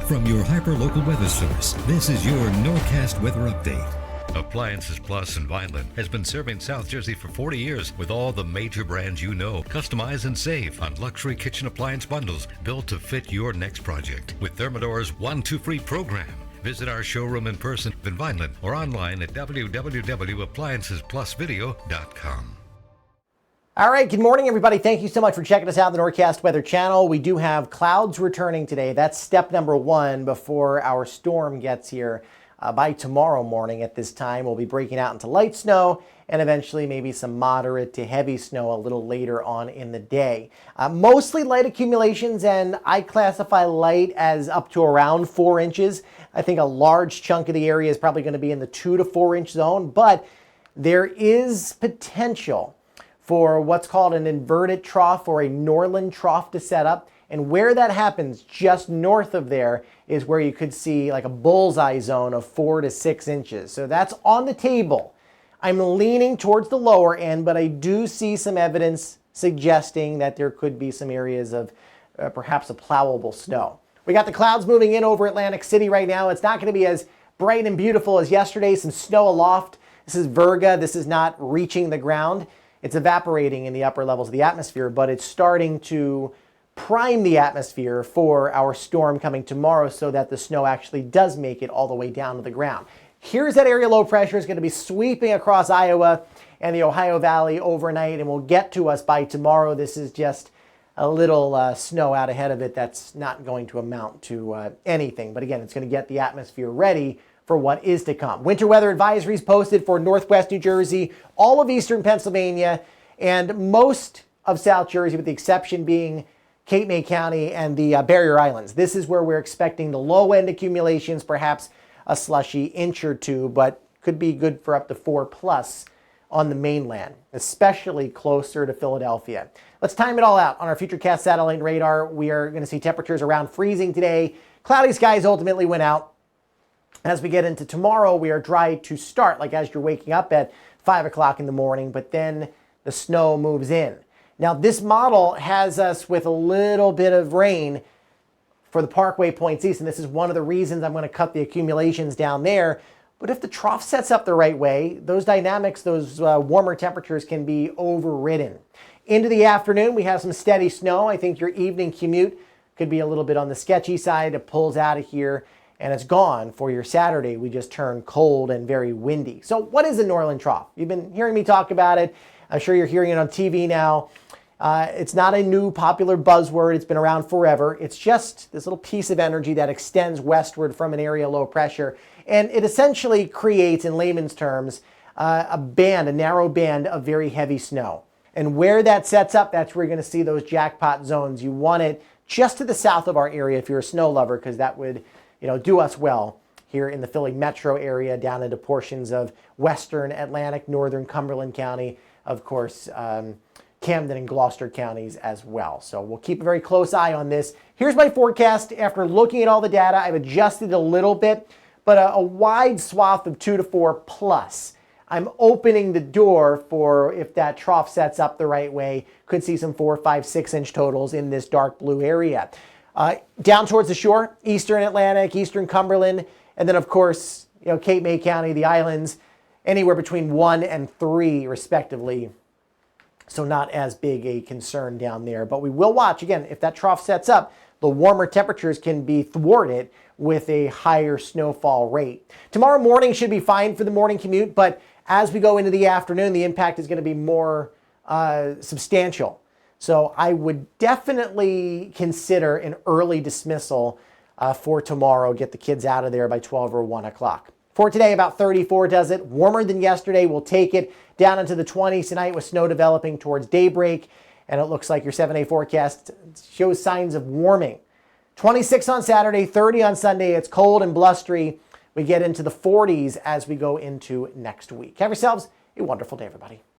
From your hyper-local weather source, this is your Norcast Weather Update. Appliances Plus in Vineland has been serving South Jersey for 40 years with all the major brands you know. Customize and save on luxury kitchen appliance bundles built to fit your next project with Thermador's 1-2 Free program. Visit our showroom in person in Vineland or online at www.appliancesplusvideo.com. All right, good morning, everybody. Thank you so much for checking us out on the Norcast Weather Channel. We do have clouds returning today. That's step number one before our storm gets here. By tomorrow morning at this time, we'll be breaking out into light snow and eventually maybe some moderate to heavy snow a little later on in the day. Mostly light accumulations, and I classify light as up to around 4 inches. I think a large chunk of the area is probably going to be in the 2 to 4 inch zone, but there is potential for what's called an inverted trough or a Norland trough to set up. And where that happens, just north of there, is where you could see like a bullseye zone of 4 to 6 inches. So that's on the table. I'm leaning towards the lower end, but I do see some evidence suggesting that there could be some areas of perhaps a plowable snow. We got the clouds moving in over Atlantic City right now. It's not going to be as bright and beautiful as yesterday. Some snow aloft. This is virga. This is not reaching the ground. It's evaporating in the upper levels of the atmosphere, but it's starting to prime the atmosphere for our storm coming tomorrow so that the snow actually does make it all the way down to the ground. Here's that area low pressure. It's going to be sweeping across Iowa and the Ohio Valley overnight and will get to us by tomorrow. This is just a little snow out ahead of it that's not going to amount to anything. But again, it's going to get the atmosphere ready for what is to come. Winter weather advisories posted for Northwest New Jersey, all of eastern Pennsylvania, and most of South Jersey, with the exception being Cape May County and the Barrier Islands. This is where we're expecting the low end accumulations, perhaps a slushy inch or two, but could be good for up to 4+ on the mainland, especially closer to Philadelphia. Let's time it all out on our Futurecast satellite radar. We are going to see temperatures around freezing today. Cloudy skies ultimately went out. As we get into tomorrow, we are dry to start, like as you're waking up at 5 o'clock in the morning, but then the snow moves in. Now, this model has us with a little bit of rain for the Parkway points east, and this is one of the reasons I'm going to cut the accumulations down there. But if the trough sets up the right way, those dynamics, those warmer temperatures can be overridden. Into the afternoon, we have some steady snow. I think your evening commute could be a little bit on the sketchy side. It pulls out of here, and it's gone for your Saturday. We just turned cold and very windy. So what is a Norland trough? You've been hearing me talk about it. I'm sure you're hearing it on TV now. It's not a new popular buzzword. It's been around forever. It's just this little piece of energy that extends westward from an area low pressure. And it essentially creates, in layman's terms, a narrow band of very heavy snow. And where that sets up, that's where you're going to see those jackpot zones. You want it just to the south of our area if you're a snow lover, because that would do us well here in the Philly metro area, down into portions of western Atlantic, northern Cumberland County, of course, Camden and Gloucester counties as well. So we'll keep a very close eye on this. Here's my forecast. After looking at all the data, I've adjusted a little bit, but a wide swath of 2 to 4+. I'm opening the door for, if that trough sets up the right way, could see some 4, 5, 6 inch totals in this dark blue area. Down towards the shore, eastern Atlantic, eastern Cumberland, and then of course, Cape May County, the islands, anywhere between 1 and 3 respectively. So not as big a concern down there, but we will watch again. If that trough sets up, the warmer temperatures can be thwarted with a higher snowfall rate. Tomorrow morning should be fine for the morning commute, but as we go into the afternoon, the impact is going to be more substantial. So I would definitely consider an early dismissal for tomorrow. Get the kids out of there by 12 or 1 o'clock. For today, about 34 does it. Warmer than yesterday. We'll take it down into the 20s tonight with snow developing towards daybreak. And it looks like your 7-day forecast shows signs of warming. 26 on Saturday, 30 on Sunday. It's cold and blustery. We get into the 40s as we go into next week. Have yourselves a wonderful day, everybody.